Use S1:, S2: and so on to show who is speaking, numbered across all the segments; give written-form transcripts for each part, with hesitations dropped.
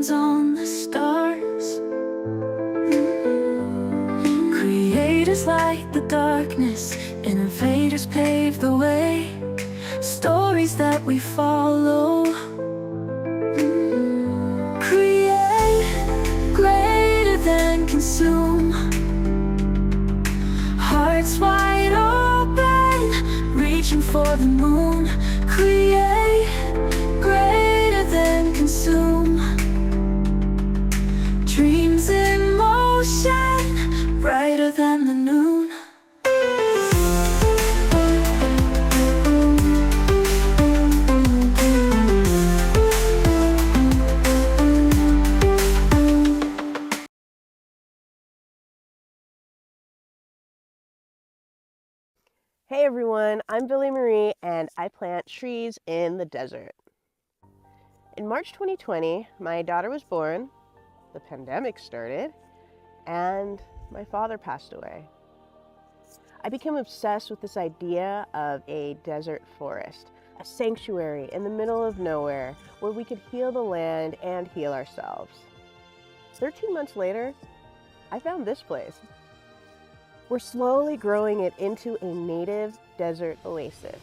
S1: shines on the stars. Creators light the darkness, innovators pave the way. Stories that we follow. Create greater than consume. Hearts wide open, reaching for the moon. Create greater than consume. Dreams in motion, brighter than the noon.
S2: Hey everyone, I'm Billimarie and I plant trees in the desert. In March 2020, my daughter was born, the pandemic started, and my father passed away. I became obsessed with this idea of a desert forest, a sanctuary in the middle of nowhere where we could heal the land and heal ourselves. 13 months later, I found this place. We're slowly growing it into a native desert oasis.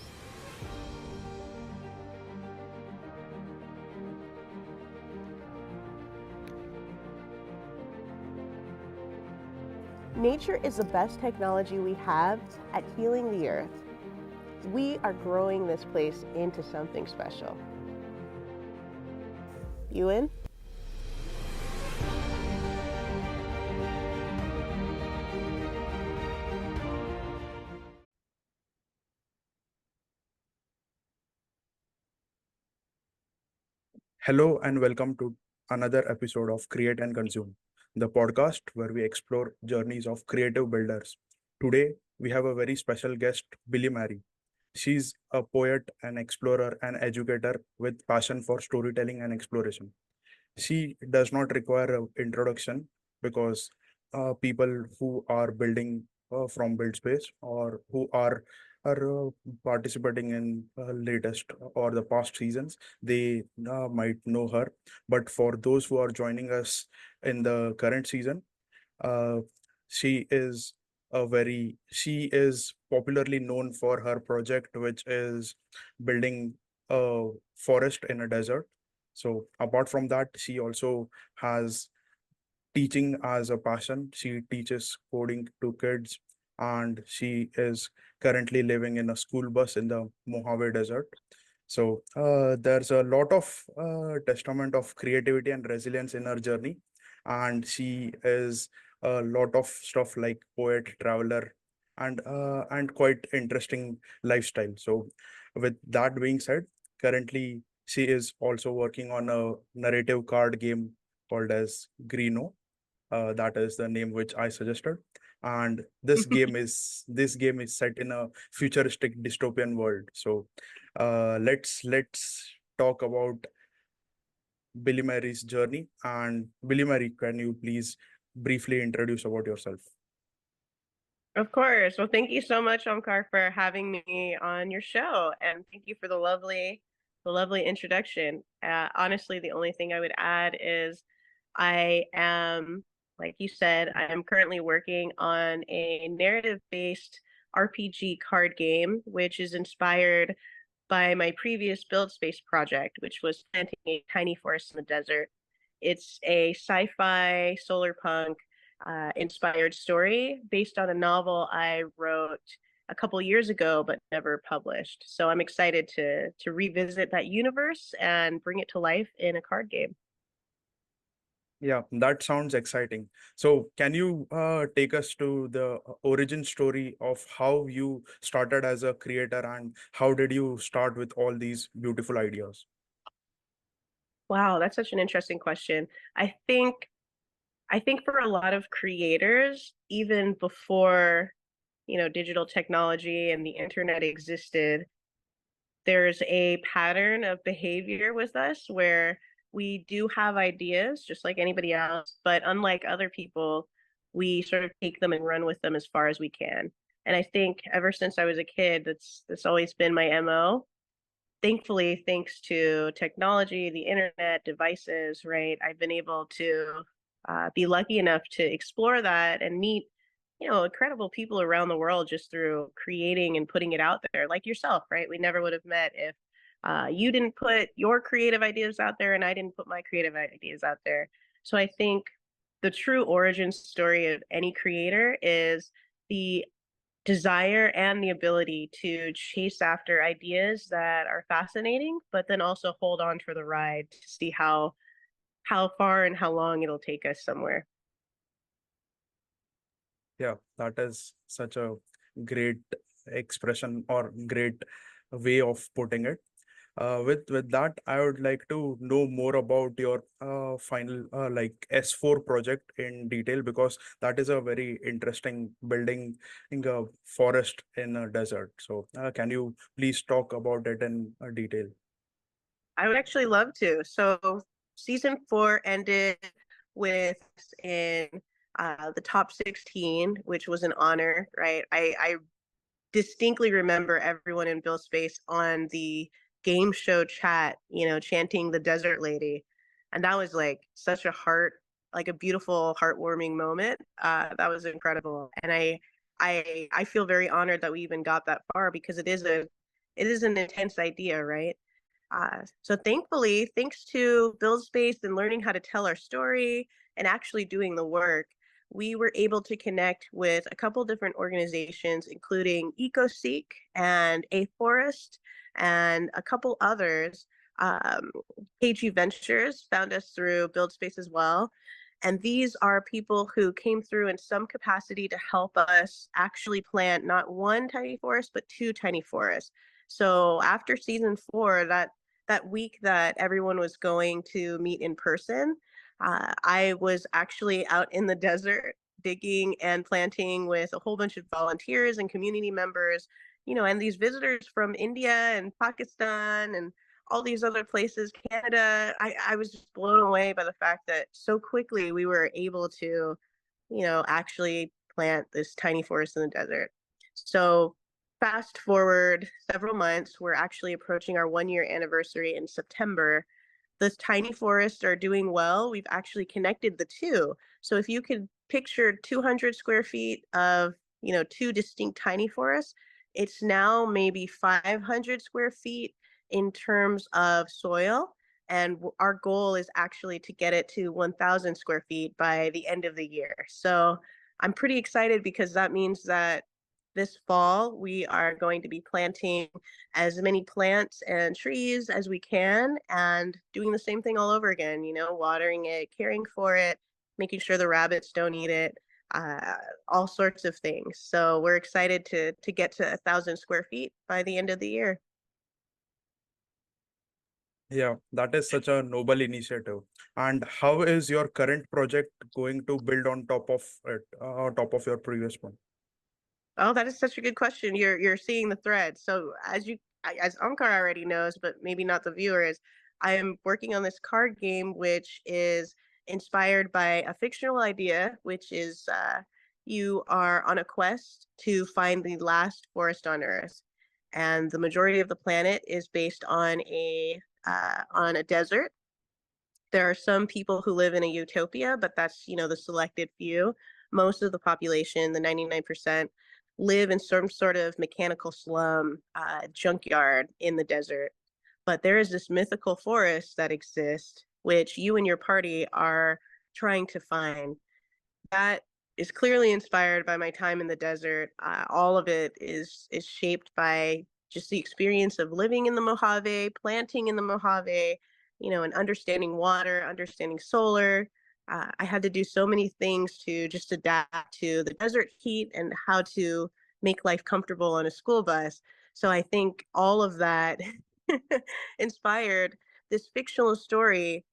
S2: Nature is the best technology we have at healing the earth. We are growing this place into something special. You in?
S3: Hello and welcome to another episode of Create and Consume, the podcast where we explore journeys of creative builders. Today, we have a very special guest, Billimarie. She's a poet, an explorer, an educator with passion for storytelling and exploration. She does not require an introduction because people who are building from build space or who are participating in latest or the past seasons, they might know her. But for those who are joining us in the current season, uh, she is popularly known for her project, which is building a forest in a desert. So apart from that, she also has teaching as a passion. She teaches coding to kids, and she is currently living in a school bus in the Mojave Desert. So there's a lot of testament of creativity and resilience in her journey, and she is a lot of stuff like poet, traveler, and quite interesting lifestyle. So, with that being said, currently she is also working on a narrative card game called as Greeno. That is the name which I suggested. And this game is set in a futuristic dystopian world. So let's talk about Billimarie's journey. And Billimarie, can you please briefly introduce about yourself?
S2: Of course. Well, thank you so much, Omkar, for having me on your show, and thank you for the lovely introduction. Honestly, the only thing I would add is I am, like you said, I am currently working on a narrative-based RPG card game, which is inspired by my previous build space project, which was planting a tiny forest in the desert. It's a sci-fi solar punk inspired story based on a novel I wrote a couple years ago but never published. So I'm excited to revisit that universe and bring it to life in a card game.
S3: Yeah, that sounds exciting. So, can you take us to the origin story of how you started as a creator and how did you start with all these beautiful ideas?
S2: Wow, that's such an interesting question. I think I think for a lot of creators, even before, digital technology and the internet existed, there's a pattern of behavior with us where we do have ideas just like anybody else, but unlike other people, we sort of take them and run with them as far as we can. And I think ever since I was a kid, that's always been my MO. thankfully, thanks to technology, the internet, devices, right, I've been able to be lucky enough to explore that and meet, incredible people around the world just through creating and putting it out there, like yourself, right? We never would have met if you didn't put your creative ideas out there and I didn't put my creative ideas out there. So I think the true origin story of any creator is the desire and the ability to chase after ideas that are fascinating, but then also hold on for the ride to see how far and how long it'll take us somewhere.
S3: Yeah, that is such a great expression or great way of putting it. With that, I would like to know more about your final like S4 project in detail, because that is a very interesting building in a forest in a desert. So can you please talk about it in detail?
S2: I would actually love to. So season 4 ended with in the top 16, which was an honor, right? I distinctly remember everyone in Bill Space on the game show chat, chanting the Desert Lady. And that was like such like a beautiful, heartwarming moment. That was incredible. And I feel very honored that we even got that far because it is an intense idea, right? So thankfully, thanks to Build Space and learning how to tell our story and actually doing the work, we were able to connect with a couple different organizations, including EcoSeek and A Forest and a couple others. Um, KG Ventures found us through Build Space as well. And these are people who came through in some capacity to help us actually plant not one tiny forest, but 2 tiny forests. So after season 4, that week that everyone was going to meet in person, I was actually out in the desert digging and planting with a whole bunch of volunteers and community members, and these visitors from India and Pakistan and all these other places, Canada. I was just blown away by the fact that so quickly we were able to, actually plant this tiny forest in the desert. So fast forward several months, we're actually approaching our 1 year anniversary in September. The tiny forests are doing well. We've actually connected the two. So if you could picture 200 square feet of, 2 distinct tiny forests, it's now maybe 500 square feet in terms of soil. And our goal is actually to get it to 1,000 square feet by the end of the year. So I'm pretty excited because that means that this fall we are going to be planting as many plants and trees as we can and doing the same thing all over again, watering it, caring for it, making sure the rabbits don't eat it, uh, all sorts of things. So we're excited to get to 1,000 square feet by the end of the year.
S3: Yeah, that is such a noble initiative. And how is your current project going to build on top of it, top of your previous one?
S2: Oh, that is such a good question. You're seeing the thread. So as Omkar already knows, but maybe not the viewers, I am working on this card game which is inspired by a fictional idea, which is you are on a quest to find the last forest on Earth, and the majority of the planet is based on a desert. There are some people who live in a utopia, but that's, the selected few. Most of the population, the 99%, live in some sort of mechanical slum, junkyard in the desert. But there is this mythical forest that exists, which you and your party are trying to find. That is clearly inspired by my time in the desert. All of it is shaped by just the experience of living in the Mojave, planting in the Mojave, and understanding water, understanding solar. I had to do so many things to just adapt to the desert heat and how to make life comfortable on a school bus. So I think all of that inspired this fictional story,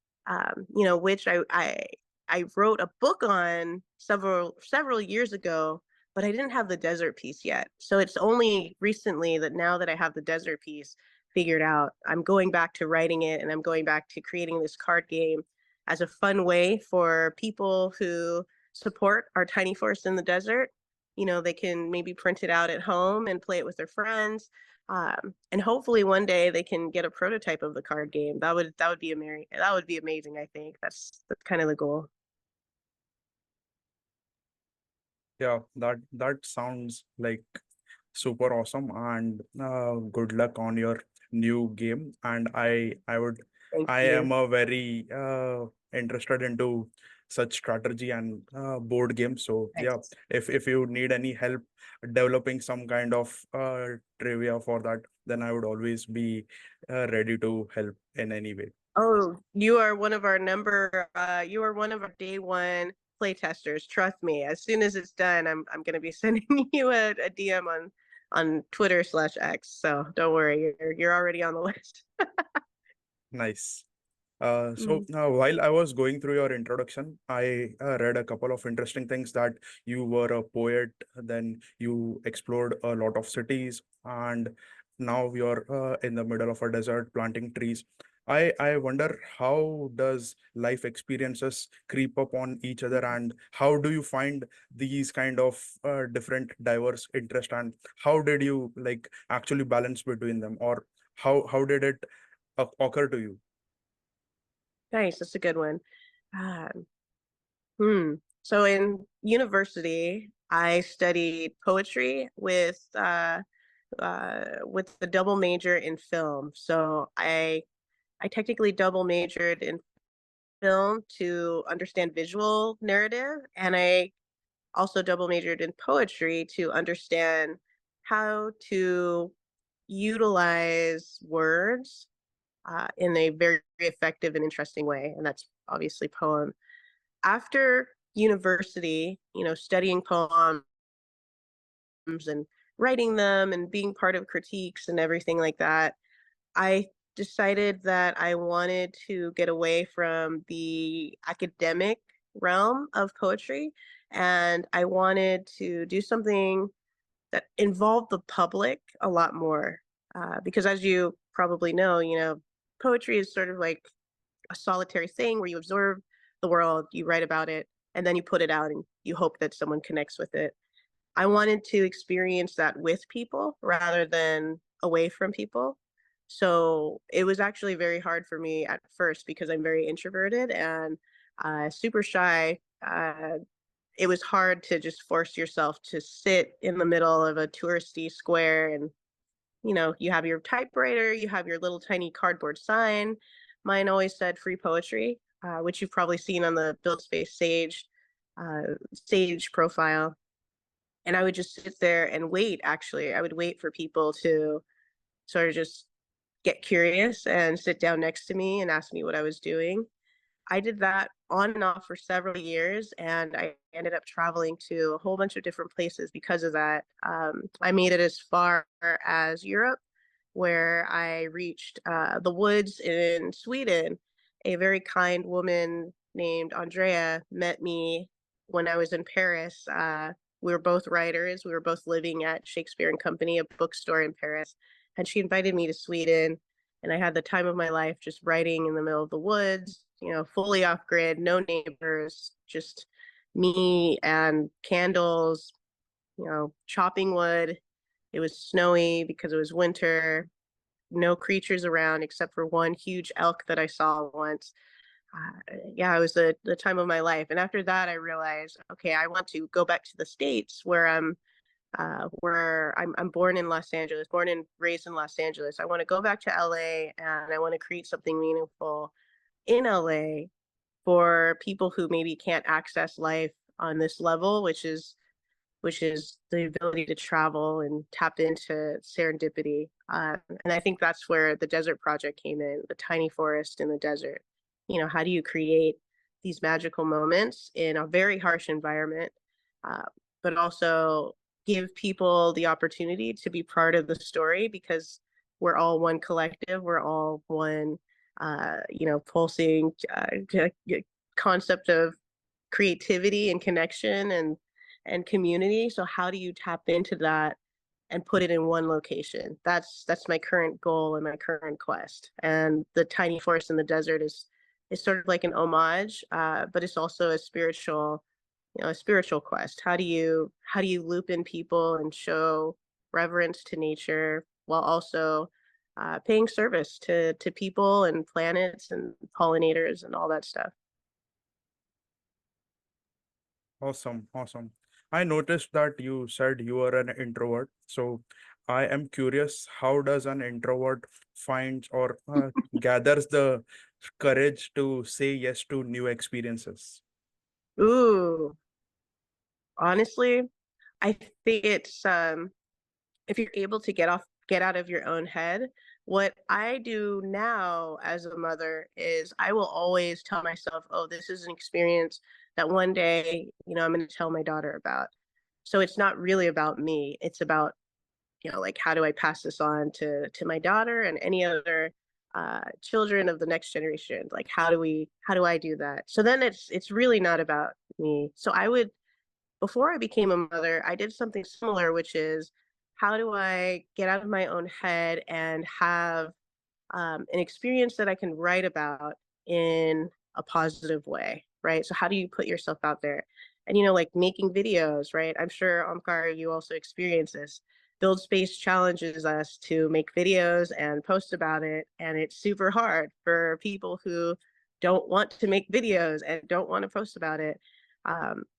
S2: which I wrote a book on several years ago, but I didn't have the desert piece yet. So it's only recently that now that I have the desert piece figured out, I'm going back to writing it and I'm going back to creating this card game as a fun way for people who support our tiny forest in the desert. They can maybe print it out at home and play it with their friends, And hopefully one day they can get a prototype of the card game. That would be amazing. I think that's kind of the goal.
S3: Yeah, that sounds like super awesome, and good luck on your new game. And
S2: Thank
S3: I
S2: you.
S3: am a very interested into such strategy and board games. So yeah,
S2: Nice.
S3: if you need any help developing some kind of trivia for that, then I would always be ready to help in any way.
S2: Oh, you are one of our day one play testers. Trust me. As soon as it's done, I'm gonna be sending you a DM on Twitter/X. So don't worry, you're already on the list.
S3: Nice.
S2: Mm.
S3: While I was going through your introduction, I read a couple of interesting things that you were a poet, then you explored a lot of cities, and now you're in the middle of a desert planting trees. I wonder, how does life experiences creep up on each other, and how do you find these kind of different diverse interests, and how did you like actually balance between them, or how did it occur to you?
S2: Nice, that's a good one. Um, hmm. So in university, I studied poetry with the double major in film. So I technically double majored in film to understand visual narrative, and I also double majored in poetry to understand how to utilize words in a very effective and interesting way, and that's obviously poem. After university, studying poems and writing them and being part of critiques and everything like that, I decided that I wanted to get away from the academic realm of poetry, and I wanted to do something that involved the public a lot more. Because as you probably know, poetry is sort of like a solitary thing where you observe the world, you write about it, and then you put it out and you hope that someone connects with it. I wanted to experience that with people rather than away from people. So it was actually very hard for me at first because I'm very introverted and super shy. It was hard to just force yourself to sit in the middle of a touristy square and you have your typewriter, you have your little tiny cardboard sign. Mine always said free poetry, which you've probably seen on the Build Space Sage profile. And I would just sit there and wait, actually. I would wait for people to sort of just get curious and sit down next to me and ask me what I was doing. I did that on and off for several years, and I ended up traveling to a whole bunch of different places because of that. I made it as far as Europe, where I reached the woods in Sweden. A very kind woman named Andrea met me when I was in Paris. We were both writers. We were both living at Shakespeare and Company, a bookstore in Paris, and she invited me to Sweden, and I had the time of my life just writing in the middle of the woods, fully off grid, no neighbors, just me and candles, chopping wood. It was snowy because it was winter, no creatures around except for one huge elk that I saw once. Yeah, it was the time of my life. And after that, I realized, okay, I want to go back to the States where I'm born in Los Angeles, born and raised in Los Angeles. I want to go back to LA and I want to create something meaningful in LA for people who maybe can't access life on this level, which is the ability to travel and tap into serendipity. And I think that's where the Desert Project came in, the tiny forest in the desert. How do you create these magical moments in a very harsh environment, uh, but also give people the opportunity to be part of the story because we're all one collective, we're all one, pulsing concept of creativity and connection and community. So how do you tap into that and put it in one location? That's my current goal and my current quest. And the tiny forest in the desert is sort of like an homage, but it's also a spiritual quest. How do you loop in people and show reverence to nature while also paying service to people and planets and pollinators and all that stuff.
S3: Awesome, awesome. I noticed that you said you are an introvert. So I am curious, how does an introvert find or gathers the courage to say yes to new experiences?
S2: Ooh, honestly, I think it's if you're able to get out of your own head. What I do now as a mother is I will always tell myself, oh, this is an experience that one day, I'm going to tell my daughter about. So it's not really about me. It's about, like, how do I pass this on to my daughter and any other children of the next generation? Like, how do I do that? So then it's really not about me. So I would, before I became a mother, I did something similar, which is, how do I get out of my own head and have an experience that I can write about in a positive way, right? So how do you put yourself out there? And like making videos, right? I'm sure, Omkar, you also experience this. Build Space challenges us to make videos and post about it, and it's super hard for people who don't want to make videos and don't want to post about it.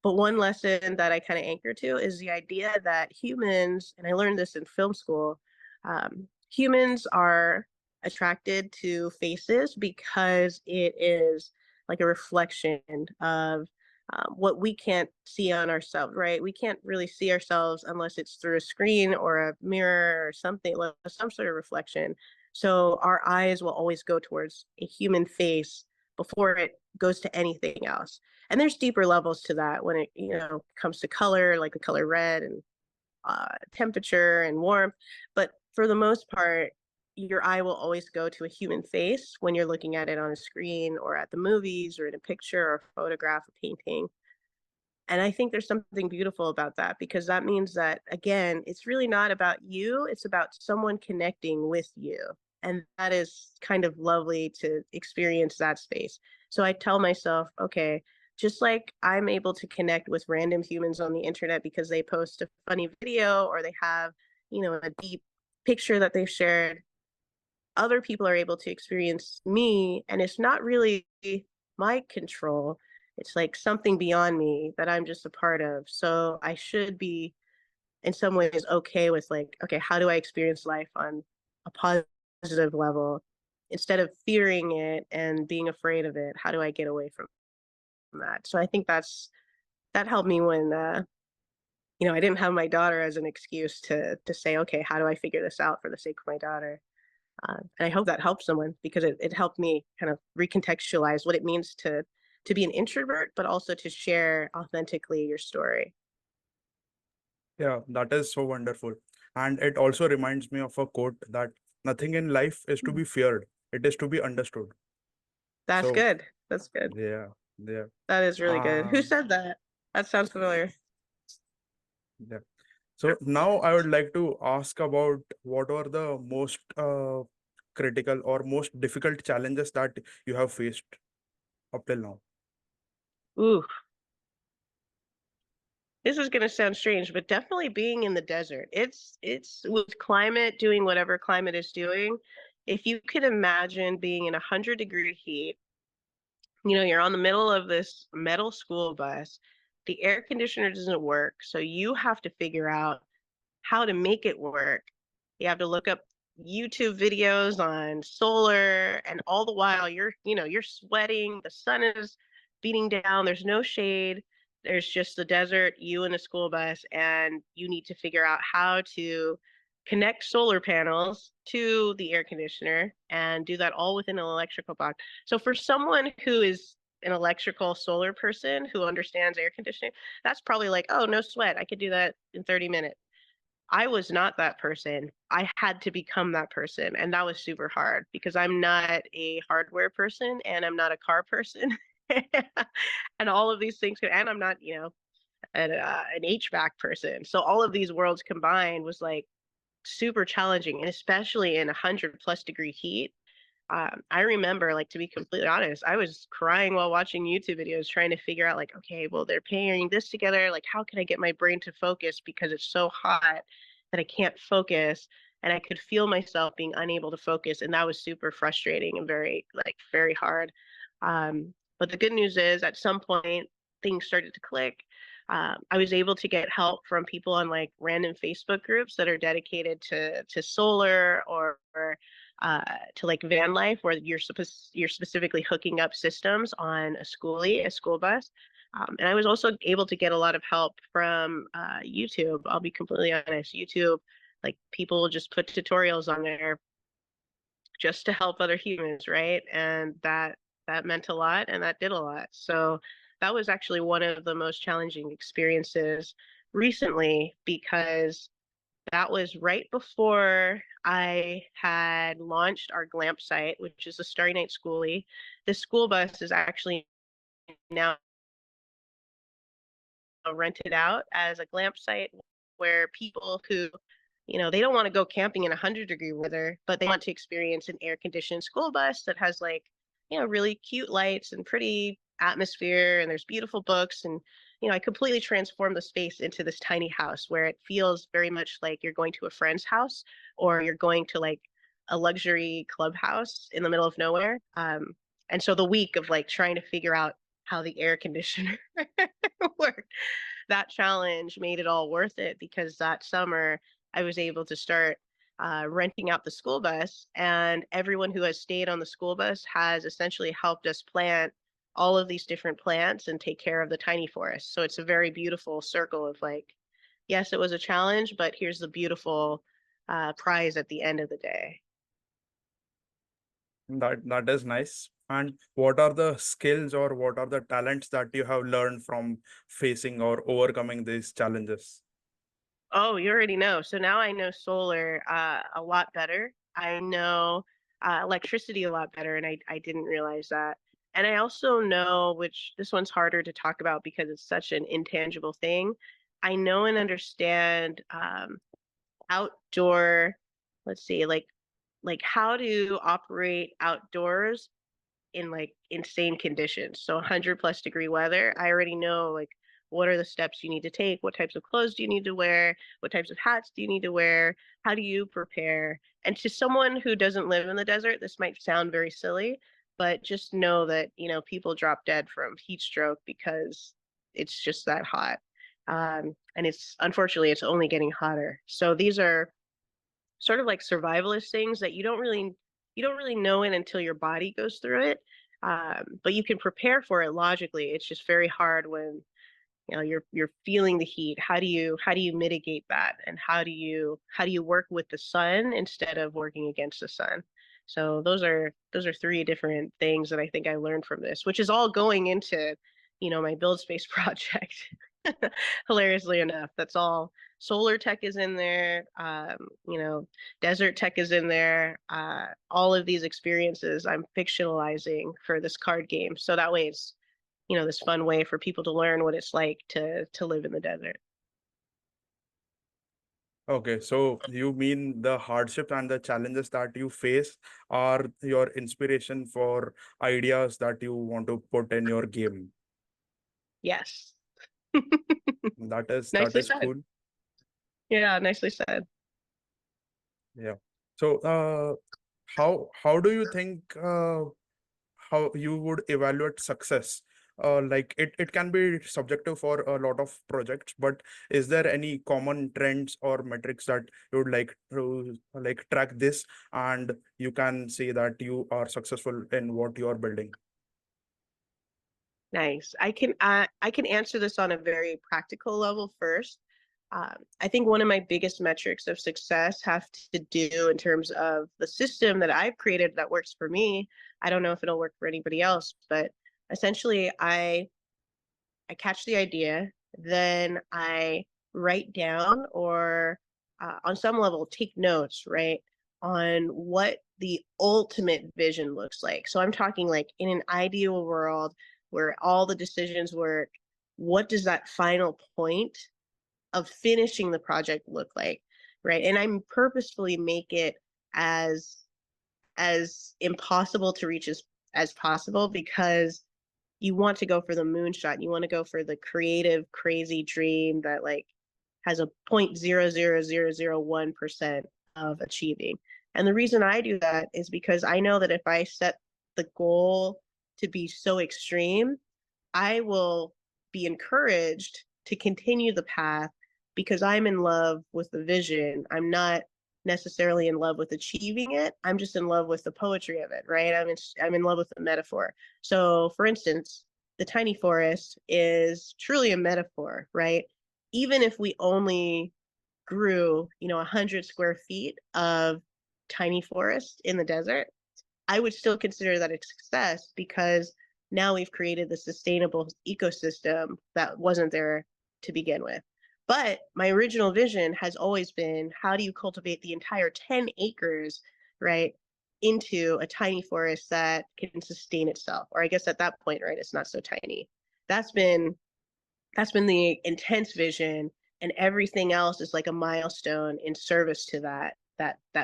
S2: But one lesson that I kind of anchor to is the idea that humans, and I learned this in film school, humans are attracted to faces because it is like a reflection of what we can't see on ourselves, right? We can't really see ourselves unless it's through a screen or a mirror or something, like some sort of reflection. So our eyes will always go towards a human face before it goes to anything else. And there's deeper levels to that when it, comes to color, like the color red, and temperature and warmth. But for the most part, your eye will always go to a human face when you're looking at it on a screen or at the movies or in a picture or a photograph, a painting. And I think there's something beautiful about that, because that means that, again, it's really not about you, it's about someone connecting with you. And that is kind of lovely to experience that space. So I tell myself, okay, just like I'm able to connect with random humans on the internet because they post a funny video or they have, a deep picture that they've shared, other people are able to experience me, and it's not really my control. It's like something beyond me that I'm just a part of. So I should be in some ways okay with, like, okay, how do I experience life on a positive level instead of fearing it and being afraid of it? How do I get away from that? So I think that helped me when I didn't have my daughter as an excuse to say, okay, how do I figure this out for the sake of my daughter? And I hope that helps someone, because it helped me kind of recontextualize what it means to be an introvert, but also to share authentically your story.
S3: Yeah, that is so wonderful. And it also reminds me of a quote that nothing in life is to be feared, it is to be understood.
S2: That's
S3: So,
S2: good. That's good.
S3: yeah, yeah.
S2: That is really good. Who
S3: Um,
S2: said that? That sounds familiar.
S3: yeah. So now I would like to ask about what are the most critical or most difficult challenges that you have faced up till now.
S2: Ooh, this is gonna sound strange, but definitely being in the desert. It's with climate doing whatever climate is doing. If you could imagine being in 100-degree heat, you're on the middle of this metal school bus, the air conditioner doesn't work, so you have to figure out how to make it work. You have to look up YouTube videos on solar, and all the while you're sweating, the sun is beating down, there's no shade, there's just the desert, you and a school bus, and you need to figure out how to connect solar panels to the air conditioner and do that all within an electrical box. So for someone who is an electrical solar person who understands air conditioning, that's probably like, oh, no sweat, I could do that in 30 minutes. I was not that person. I had to become that person. And that was super hard because I'm not a hardware person and I'm not a car person. And all of these things, and I'm not, an HVAC person. So all of these worlds combined was like super challenging. And especially in 100+ degree heat. I remember, like, to be completely honest, I was crying while watching YouTube videos trying to figure out, like, okay, well, they're pairing this together. Like, how can I get my brain to focus because it's so hot that I can't focus? and I could feel myself being unable to focus, and that was super frustrating and very hard. But the good news is, at some point, things started to click. I was able to get help from people on like random Facebook groups that are dedicated to solar or to like van life, where you're specifically hooking up systems on a school bus. And I was also able to get a lot of help from YouTube. I'll be completely honest. YouTube, like people just put tutorials on there just to help other humans, right? And that meant a lot, and that did a lot. So that was actually one of the most challenging experiences recently, because that was right before I had launched our glamp site, which is a Starry Night Schoolie. This school bus is actually now rented out as a glamp site, where people who, they don't want to go camping in 100-degree weather, but they want to experience an air conditioned school bus that has like, really cute lights and pretty atmosphere, and there's beautiful books. And, I completely transformed the space into this tiny house where it feels very much like you're going to a friend's house, or you're going to like a luxury clubhouse in the middle of nowhere. And so the week of like trying to figure out how the air conditioner worked, that challenge made it all worth it, because that summer I was able to start renting out the school bus, and everyone who has stayed on the school bus has essentially helped us plant all of these different plants and take care of the tiny forest. So it's a very beautiful circle of like, yes, it was a challenge, but here's the beautiful prize at the end of the day.
S3: That is nice. And what are the skills or what are the talents that you have learned from facing or overcoming these challenges?
S2: Oh, you already know. So now I know solar a lot better. I know electricity a lot better, and I didn't realize that. And I also know, which this one's harder to talk about because it's such an intangible thing. I know and understand outdoor, let's see, like how to operate outdoors in like insane conditions. So 100+ degree weather, I already know like what are the steps you need to take, what types of clothes do you need to wear, what types of hats do you need to wear, how do you prepare? And to someone who doesn't live in the desert, this might sound very silly, but just know that, people drop dead from heat stroke because it's just that hot. And unfortunately it's only getting hotter. So these are sort of like survivalist things that you don't really know it until your body goes through it. But you can prepare for it logically. It's just very hard when you're feeling the heat. How do you mitigate that, and how do you work with the sun instead of working against the sun? So those are three different things that I think I learned from this, which is all going into my build space project. Hilariously enough, that's all. Solar tech is in there. Desert tech is in there. All of these experiences I'm fictionalizing for this card game, so that way it's this fun way for people to learn what it's like to live in the desert.
S3: Okay, so you mean the hardship and the challenges that you face are your inspiration for ideas that you want to put in your game.
S2: Yes.
S3: That
S2: Nicely
S3: is
S2: said.
S3: cool.
S2: Yeah, nicely said.
S3: Yeah. So how do you think how you would evaluate success? Like it can be subjective for a lot of projects, but is there any common trends or metrics that you would like to like track this and you can say that you are successful in what you are building?
S2: Nice. I can answer this on a very practical level first. I think one of my biggest metrics of success have to do in terms of the system that I've created that works for me. I don't know if it'll work for anybody else, but essentially I catch the idea, then I write down, or on some level take notes, right, on what the ultimate vision looks like. So I'm talking like in an ideal world where all the decisions work, what does that final point of finishing the project look like, right? And I'm purposefully make it as impossible to reach as possible, because you want to go for the moonshot. You want to go for the creative, crazy dream that like has a 0.00001% of achieving. And the reason I do that is because I know that if I set the goal to be so extreme, I will be encouraged to continue the path because I'm in love with the vision. I'm not necessarily in love with achieving it. I'm just in love with the poetry of it, right? I'm in love with the metaphor. So, for instance, the tiny forest is truly a metaphor, right? Even if we only grew, 100 square feet of tiny forest in the desert, I would still consider that a success because now we've created the sustainable ecosystem that wasn't there to begin with. But my original vision has always been, how do you cultivate the entire 10 acres, right, into a tiny forest that can sustain itself? Or I guess at that point, right, it's not so tiny. That's been the intense vision, and everything else is like a milestone in service to that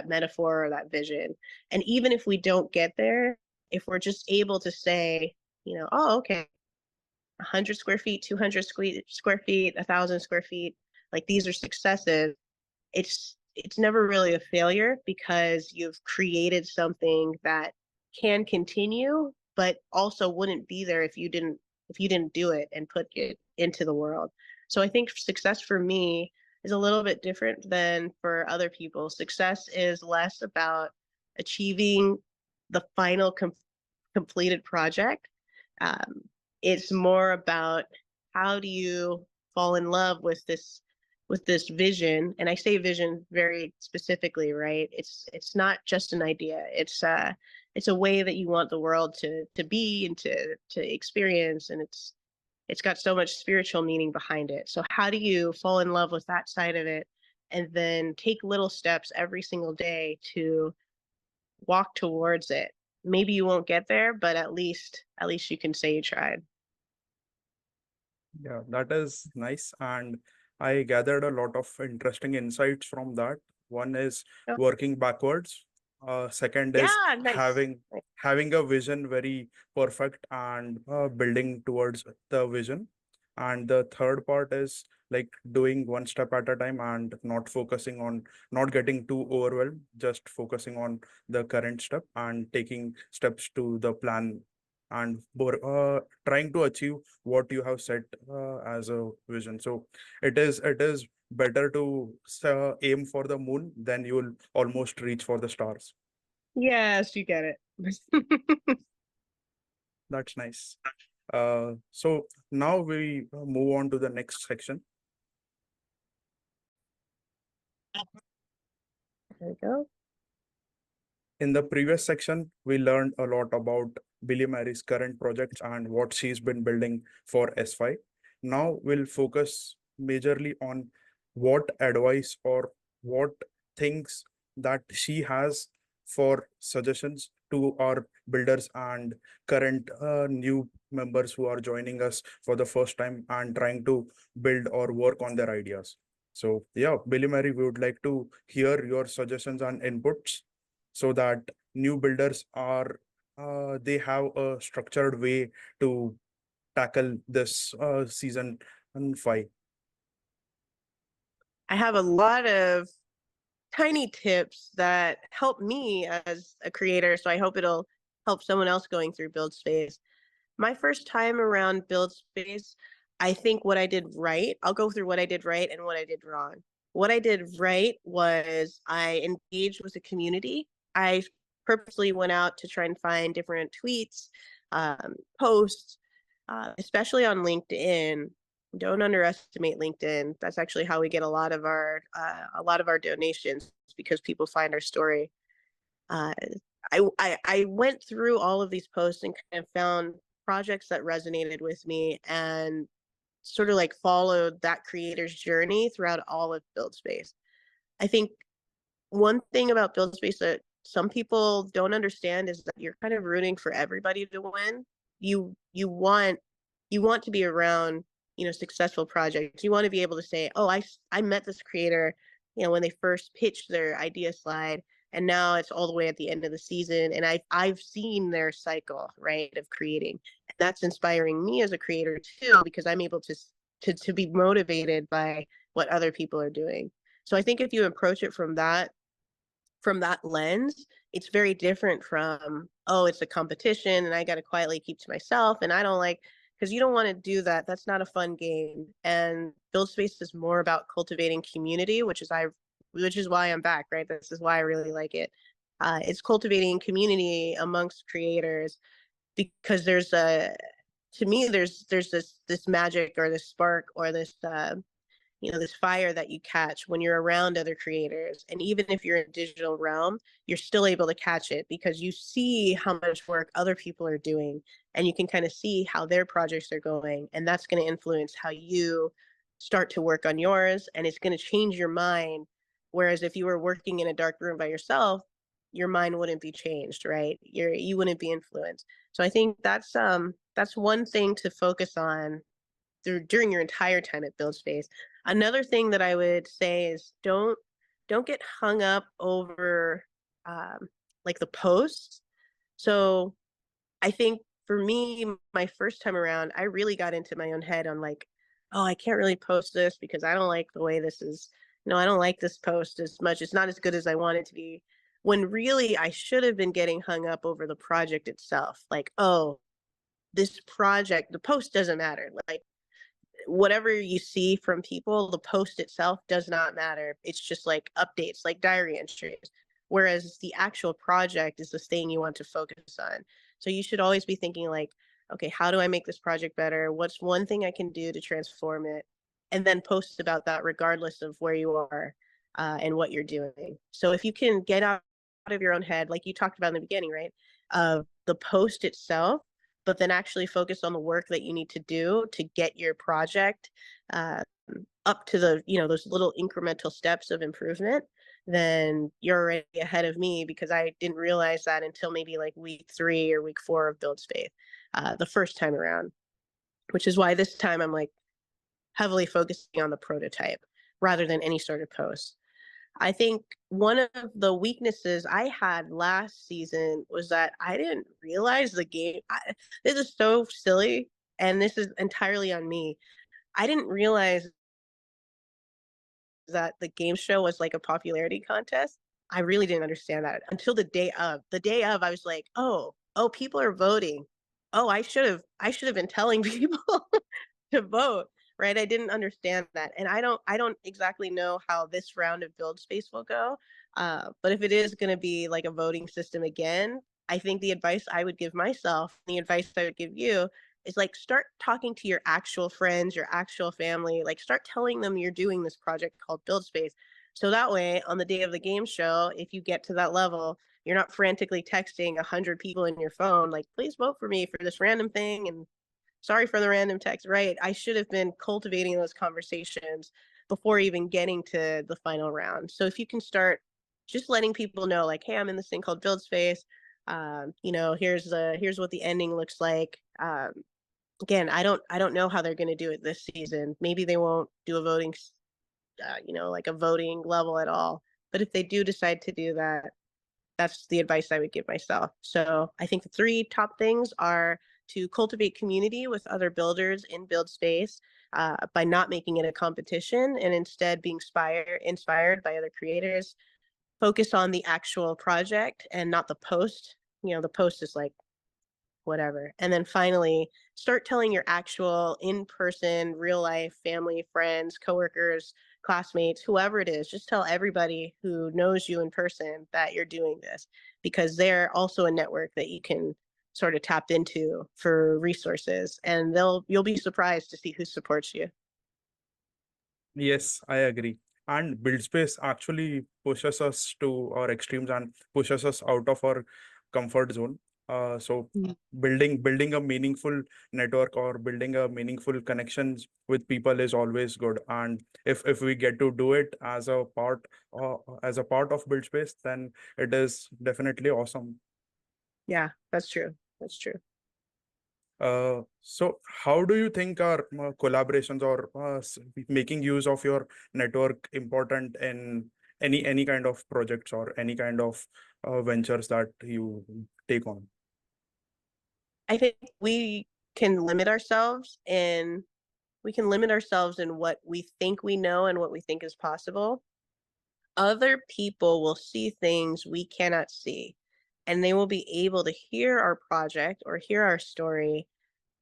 S2: metaphor or that vision. And even if we don't get there, if we're just able to say, oh, okay, 100 square feet, 200 square feet, 1,000 square feet, like these are successes, it's never really a failure because you've created something that can continue, but also wouldn't be there if you didn't do it and put it into the world. So I think success for me is a little bit different than for other people. Success is less about achieving the final completed project. Um, it's more about how do you fall in love with this vision. And I say vision very specifically, right? It's not just an idea. It's a way that you want the world to be and to experience, and it's got so much spiritual meaning behind it. So how do you fall in love with that side of it and then take little steps every single day to walk towards it? Maybe you won't get there, but at least you can say you tried.
S3: Yeah, that is nice. And I gathered a lot of interesting insights from that. One is
S2: Oh,
S3: working backwards. Second is
S2: yeah, nice.
S3: having a vision very perfect and building towards the vision. And the third part is like doing one step at a time and not getting too overwhelmed, just focusing on the current step and taking steps to the plan and trying to achieve what you have set as a vision. So it is better to aim for the moon than you will almost reach for the stars.
S2: Yes, you get it.
S3: That's nice. So now we move on to the next section.
S2: There we go.
S3: In the previous section, we learned a lot about Billimarie's current projects and what she's been building for S5. Now we'll focus majorly on what advice or what things that she has for suggestions to our builders and current new members who are joining us for the first time and trying to build or work on their ideas. So yeah, Billimarie, we would like to hear your suggestions and inputs so that new builders are they have a structured way to tackle this season 5.
S2: I have a lot of tiny tips that help me as a creator, so I hope it'll help someone else going through Build Space. My first time around Build Space, I think what I did right, I'll go through what I did right and what I did wrong. What I did right was I engaged with the community. I purposely went out to try and find different tweets, posts, especially on LinkedIn. Don't underestimate LinkedIn. That's actually how we get a lot of our donations, because people find our story. Uh, I went through all of these posts and kind of found projects that resonated with me and sort of like followed that creator's journey throughout all of Build Space. I think one thing about Build Space that some people don't understand is that you're kind of rooting for everybody to win. You want to be around, successful projects. You want to be able to say, oh, I met this creator, when they first pitched their idea slide, and now it's all the way at the end of the season, and I've seen their cycle, right, of creating. And that's inspiring me as a creator too, because I'm able to be motivated by what other people are doing. So I think if you approach it from that from that lens, it's very different from, oh, it's a competition and I got to quietly keep to myself. And I don't like, because you don't want to do that. That's not a fun game. And Build Space is more about cultivating community, which is why I'm back, right? This is why I really like it. It's cultivating community amongst creators, because to me, there's this magic or this spark or this this fire that you catch when you're around other creators. And even if you're in a digital realm, you're still able to catch it because you see how much work other people are doing, and you can kind of see how their projects are going. And that's going to influence how you start to work on yours, and it's going to change your mind. Whereas if you were working in a dark room by yourself, your mind wouldn't be changed, right? You wouldn't be influenced. So I think that's one thing to focus on during your entire time at Build Space. Another thing that I would say is don't get hung up over like the posts. So I think for me, my first time around, I really got into my own head on like, oh, I can't really post this because I don't like the way this is. I don't like this post as much. It's not as good as I want it to be. When really I should have been getting hung up over the project itself. Like, oh, this project, the post doesn't matter. Like, whatever you see from people, the post itself does not matter. It's just like updates, like diary entries. Whereas the actual project is the thing you want to focus on. So you should always be thinking like, okay, how do I make this project better? What's one thing I can do to transform it? And then post about that regardless of where you are and what you're doing. So if you can get out of your own head, like you talked about in the beginning, right? The post itself, but then actually focus on the work that you need to do to get your project uh, up to those little incremental steps of improvement, then you're already ahead of me, because I didn't realize that until maybe like week 3 or week 4 of Build Space, the first time around, which is why this time I'm like heavily focusing on the prototype rather than any sort of post. I think one of the weaknesses I had last season was that I didn't realize the game. This is so silly, and this is entirely on me. I didn't realize that the game show was like a popularity contest. I really didn't understand that until the day of. The day of, I was like, oh, people are voting. Oh, I should have been telling people to vote, right? I didn't understand that. And I don't exactly know how this round of Build Space will go. But if it is going to be like a voting system again, I think the advice I would give myself, the advice I would give you, is like start talking to your actual friends, your actual family, like start telling them you're doing this project called Build Space. So that way, on the day of the game show, if you get to that level, you're not frantically texting 100 people in your phone, like, please vote for me for this random thing. And sorry for the random text, right? I should have been cultivating those conversations before even getting to the final round. So if you can start just letting people know, like, hey, I'm in this thing called Build Space. Here's what the ending looks like. Again, I don't know how they're going to do it this season. Maybe they won't do a voting, like a voting level at all. But if they do decide to do that, that's the advice I would give myself. So I think the 3 top things are to cultivate community with other builders in Build Space by not making it a competition and instead being inspired by other creators. Focus on the actual project and not the post. The post is like whatever. And then finally, start telling your actual in-person, real life family, friends, coworkers, classmates, whoever it is, just tell everybody who knows you in person that you're doing this, because they're also a network that you can sort of tap into for resources, and you'll be surprised to see who supports you.
S3: Yes, I agree. And build space actually pushes us to our extremes and pushes us out of our comfort zone. So
S2: Mm.
S3: building a meaningful network or building a meaningful connections with people is always good. And if we get to do it as a part of build space, then it is definitely awesome.
S2: Yeah, that's true. That's true.
S3: So how do you think are collaborations or making use of your network important in any kind of projects or any kind of ventures that you take on?
S2: I think can limit ourselves in we can limit ourselves in what we think we know and what we think is possible. other people will see things we cannot see, and they will be able to hear our project or hear our story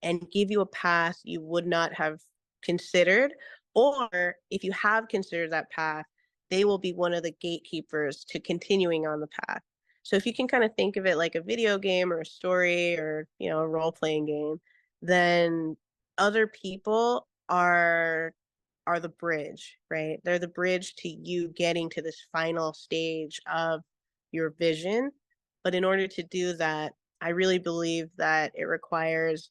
S2: and give you a path you would not have considered. Or if you have considered that path, they will be one of the gatekeepers to continuing on the path. So if you can kind of think of it like a video game or a story or, a role-playing game, then other people are the bridge, right? They're the bridge to you getting to this final stage of your vision. But in order to do that, I really believe that it requires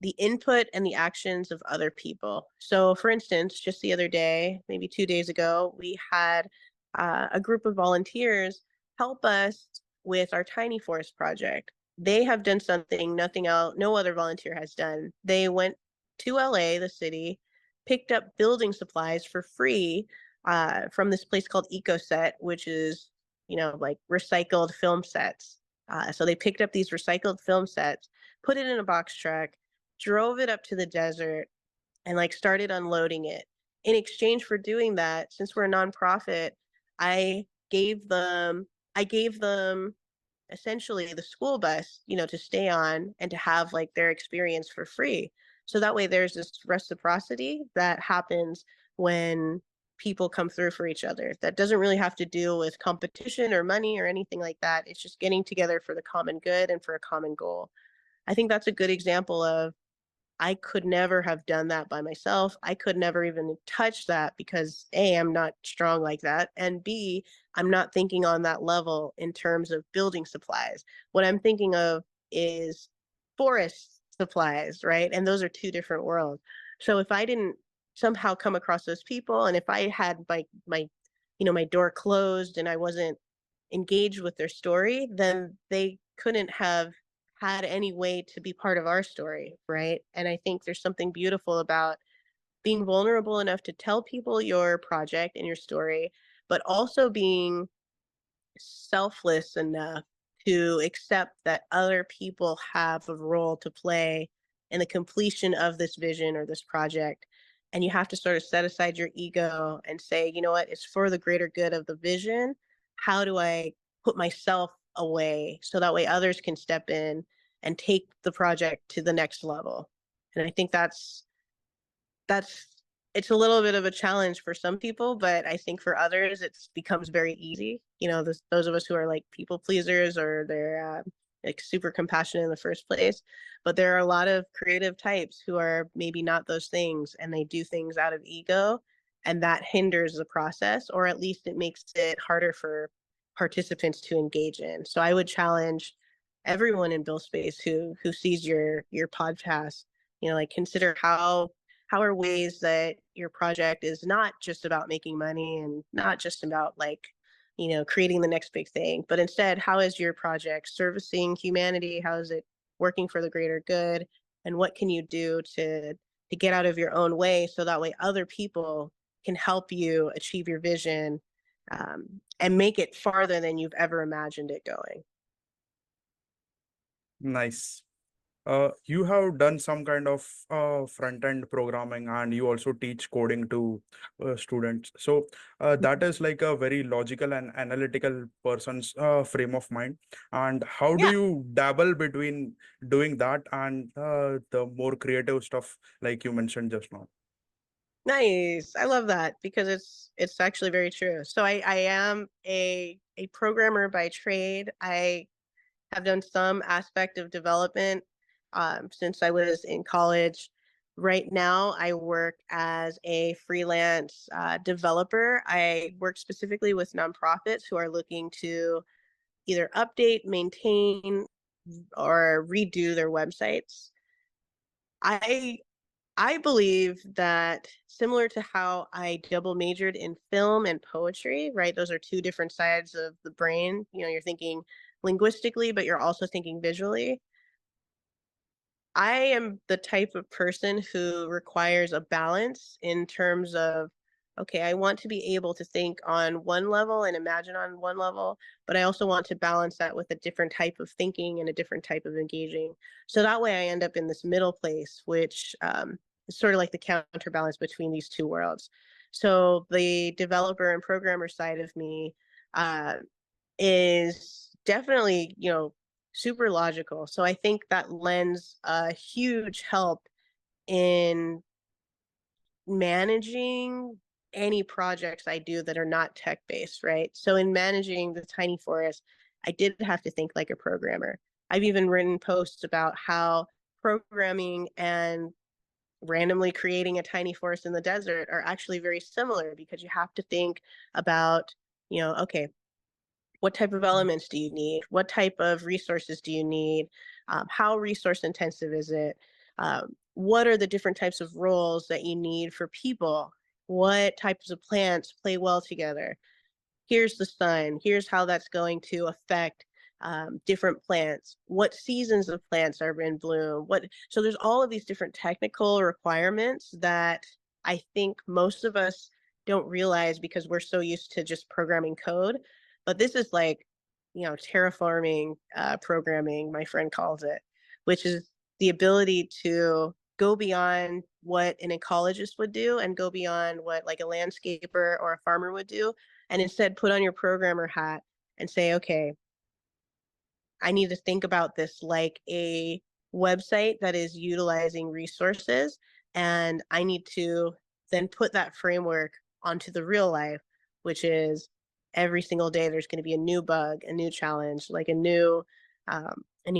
S2: the input and the actions of other people. So, for instance, just the other day, maybe 2 days ago, we had a group of volunteers help us with our tiny forest project. They have done something nothing else, no other volunteer has done. They went to LA, the city, picked up building supplies for free from this place called EcoSet, which is, like recycled film sets. So they picked up these recycled film sets, put it in a box truck, drove it up to the desert, and like started unloading it. In exchange for doing that, since we're a nonprofit, I I gave them essentially the school bus, to stay on and to have like their experience for free. So that way there's this reciprocity that happens when people come through for each other. That doesn't really have to deal with competition or money or anything like that. It's just getting together for the common good and for a common goal. I think that's a good example of I could never have done that by myself. I could never even touch that because A, I'm not strong like that. And B, I'm not thinking on that level in terms of building supplies. What I'm thinking of is forest supplies, right? And those are two different worlds. So if I didn't somehow come across those people, and if I had my door closed and I wasn't engaged with their story, then they couldn't have had any way to be part of our story, right? And I think there's something beautiful about being vulnerable enough to tell people your project and your story, but also being selfless enough to accept that other people have a role to play in the completion of this vision or this project. And you have to sort of set aside your ego and say, you know what, it's for the greater good of the vision. How do I put myself away so that way others can step in and take the project to the next level? And I think that's it's a little bit of a challenge for some people, but I think for others it becomes very easy. Those of us who are like people pleasers or they're like super compassionate in the first place. But there are a lot of creative types who are maybe not those things and they do things out of ego, and that hinders the process, or at least it makes it harder for participants to engage in. So I would challenge everyone in Bill Space who sees your podcast, like consider how are ways that your project is not just about making money and not just about like, creating the next big thing, but instead, how is your project servicing humanity? How is it working for the greater good? And what can you do to get out of your own way so that way other people can help you achieve your vision, and make it farther than you've ever imagined it going?
S3: Nice. You have done some kind of front-end programming and you also teach coding to students. So that is like a very logical and analytical person's frame of mind. And how do
S2: Yeah.
S3: you dabble between doing that and the more creative stuff like you mentioned just now?
S2: Nice. I love that because it's actually very true. So I am a programmer by trade. I have done some aspect of development since I was in college. Right now, I work as a freelance developer. I work specifically with nonprofits who are looking to either update, maintain, or redo their websites. I I believe that similar to how I double majored in film and poetry, right? Those are two different sides of the brain. You're thinking linguistically, but you're also thinking visually. I am the type of person who requires a balance in terms of, okay, I want to be able to think on one level and imagine on one level, but I also want to balance that with a different type of thinking and a different type of engaging. So that way I end up in this middle place, which is sort of like the counterbalance between these two worlds. So the developer and programmer side of me is definitely, super logical. So I think that lends a huge help in managing any projects I do that are not tech based, right? So in managing the tiny forest, I did have to think like a programmer. I've even written posts about how programming and randomly creating a tiny forest in the desert are actually very similar, because you have to think about, okay, what type of elements do you need? What type of resources do you need? How resource intensive is it? What are the different types of roles that you need for people? What types of plants play well together? Here's the sun. Here's how that's going to affect different plants. What seasons of plants are in bloom? So there's all of these different technical requirements that I think most of us don't realize because we're so used to just programming code. But this is like, terraforming programming, my friend calls it, which is the ability to go beyond what an ecologist would do and go beyond what like a landscaper or a farmer would do, and instead put on your programmer hat and say, okay, I need to think about this like a website that is utilizing resources. And I need to then put that framework onto the real life, which is every single day there's going to be a new bug, a new challenge, like a new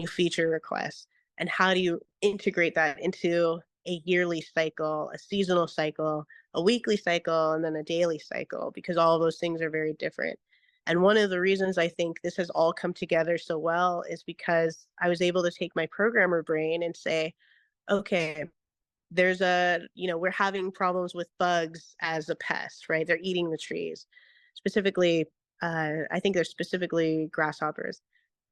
S2: feature request. And how do you integrate that into a yearly cycle, a seasonal cycle, a weekly cycle, and then a daily cycle? Because all of those things are very different. And one of the reasons I think this has all come together so well is because I was able to take my programmer brain and say, okay, we're having problems with bugs as a pest, right? They're eating the trees. Specifically, I think they're specifically grasshoppers.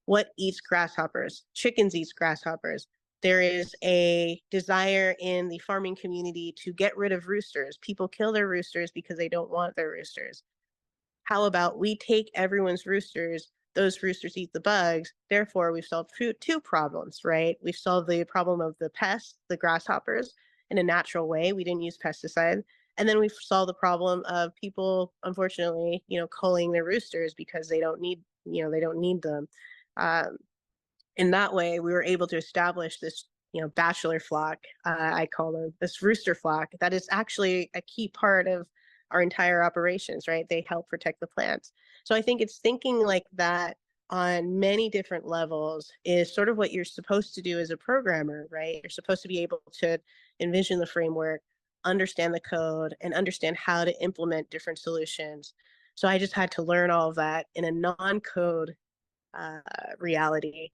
S2: What eats grasshoppers? Chickens eats grasshoppers. There is a desire in the farming community to get rid of roosters. People kill their roosters because they don't want their roosters. How about we take everyone's roosters, those roosters eat the bugs, therefore we've solved two problems, right? We've solved the problem of the pests, the grasshoppers, in a natural way. We didn't use pesticide. And then we've solved the problem of people, unfortunately, culling their roosters because they don't need them. Um, in that way, we were able to establish this, bachelor flock, I call them, this rooster flock, that is actually a key part of our entire operations, right? They help protect the plants. So I think it's thinking like that on many different levels is sort of what you're supposed to do as a programmer, right? You're supposed to be able to envision the framework, understand the code, and understand how to implement different solutions. So I just had to learn all of that in a non-code reality,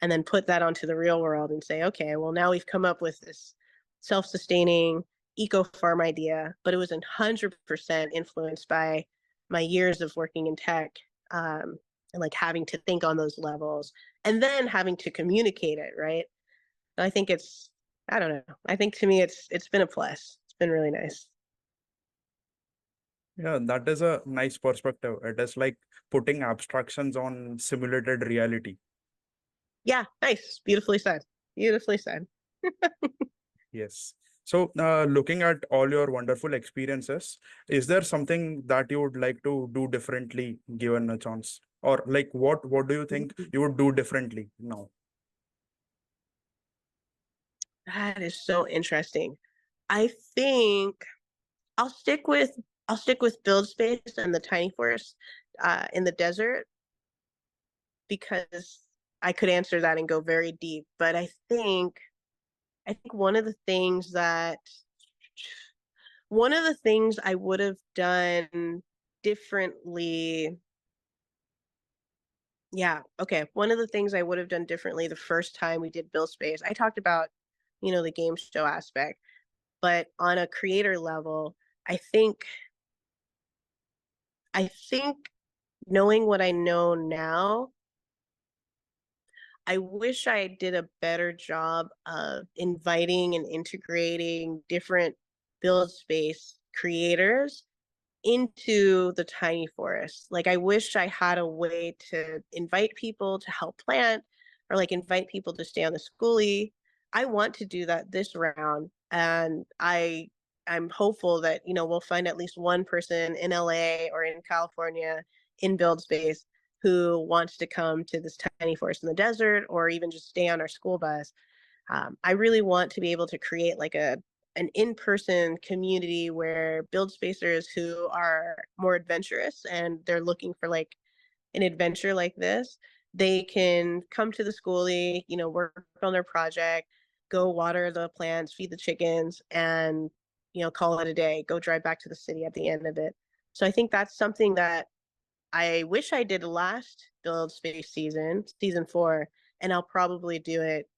S2: and then put that onto the real world and say, okay, well, now we've come up with this self-sustaining eco farm idea, but it was 100% influenced by my years of working in tech, and like having to think on those levels and then having to communicate it, right? I think I don't know. I think to me, it's been a plus. It's been really nice.
S3: Yeah, that is a nice perspective. It is like putting abstractions on simulated reality.
S2: Yeah, nice. Beautifully said. Beautifully said.
S3: Yes. So, looking at all your wonderful experiences, is there something that you would like to do differently given a chance? Or like what do you think you would do differently now?
S2: That is so interesting. I think I'll stick with I'll stick with build space and the tiny forest in the desert, because I could answer that and go very deep. But I think one of the things I would have done differently. Yeah, okay. One of the things I would have done differently the first time we did build space, I talked about, the game show aspect, but on a creator level, I think I think knowing what I know now, I wish I did a better job of inviting and integrating different build space creators into the tiny forest. Like, I wish I had a way to invite people to help plant, or like invite people to stay on the schoolie. I want to do that this round. And I'm hopeful that, we'll find at least one person in LA or in California in Build Space who wants to come to this tiny forest in the desert or even just stay on our school bus. I really want to be able to create like an in-person community where Build Spacers who are more adventurous and they're looking for like an adventure like this, they can come to the schoolie, work on their project, go water the plants, feed the chickens, and call it a day, go drive back to the city at the end of it. So I think that's something that I wish I did last Build Space season 4, and I'll probably do it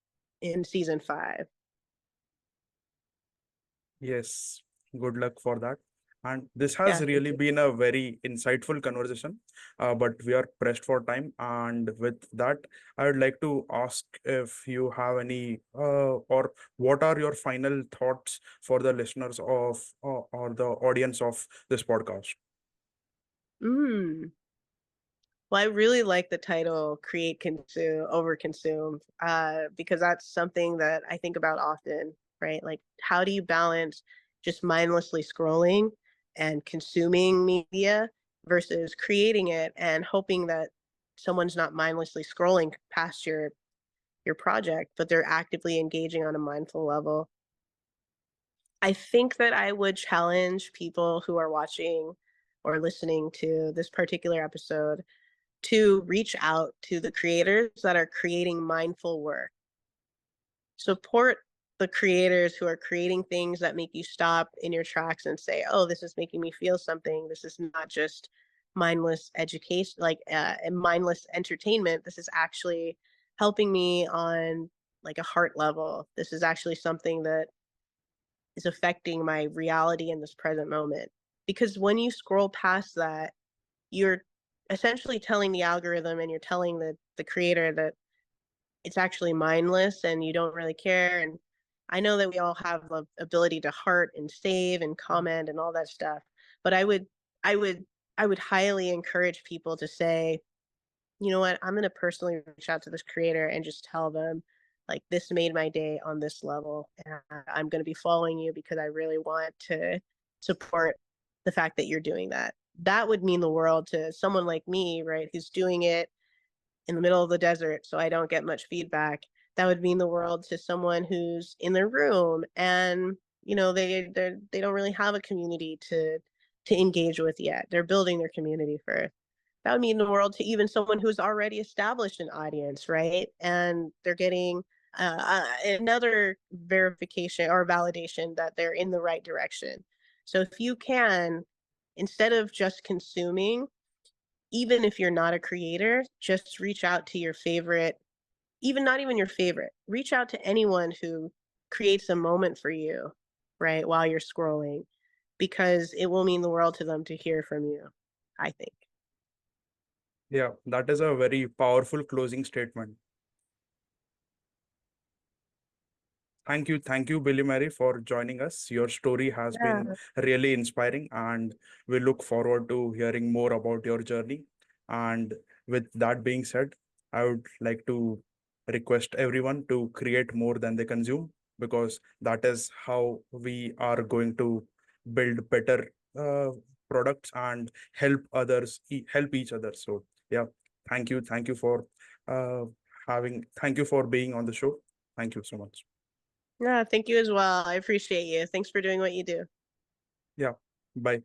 S2: in season 5.
S3: Yes, good luck for that. And this has
S2: Yeah, thank
S3: really
S2: you.
S3: been a very insightful conversation, but we are pressed for time. And with that, I would like to ask if you have any, or what are your final thoughts for the listeners of, or the audience of this podcast?
S2: Mm. Well, I really like the title "Create, Consume, Overconsume," because that's something that I think about often, right? Like, how do you balance just mindlessly scrolling and consuming media versus creating it and hoping that someone's not mindlessly scrolling past your project, but they're actively engaging on a mindful level. I think that I would challenge people who are watching or listening to this particular episode to reach out to the creators that are creating mindful work. Support the creators who are creating things that make you stop in your tracks and say, oh, this is making me feel something. This is not just mindless education, like mindless entertainment. This is actually helping me on like a heart level. This is actually something that is affecting my reality in this present moment. Because when you scroll past that, you're essentially telling the algorithm and you're telling the creator that it's actually mindless and you don't really care. And I know that we all have the ability to heart and save and comment and all that stuff, but I would I would highly encourage people to say, you know what, I'm going to personally reach out to this creator and just tell them like this made my day on this level, and I'm going to be following you because I really want to support the fact that you're doing that. That would mean the world to someone like me, right, who's doing it in the middle of the desert so I don't get much feedback. That would mean the world to someone who's in their room and they don't really have a community to engage with yet. They're building their community first. That would mean the world to even someone who's already established an audience, right? And they're getting another verification or validation that they're in the right direction. So if you can, instead of just consuming, even if you're not a creator, just reach out to your favorite, even not even your favorite, reach out to anyone who creates a moment for you, right, while you're scrolling, because it will mean the world to them to hear from you, I think.
S3: Yeah, that is a very powerful closing statement. Thank you, Billimarie, for joining us. Your story has been
S2: Yeah.
S3: really inspiring, and we look forward to hearing more about your journey. And with that being said, I would like to request everyone to create more than they consume, because that is how we are going to build better products and help others, help each other. So, yeah, thank you for uh, thank you for being on the show. Thank you so much.
S2: Yeah, thank you as well. I appreciate you. Thanks for doing what you do.
S3: Yeah. Bye.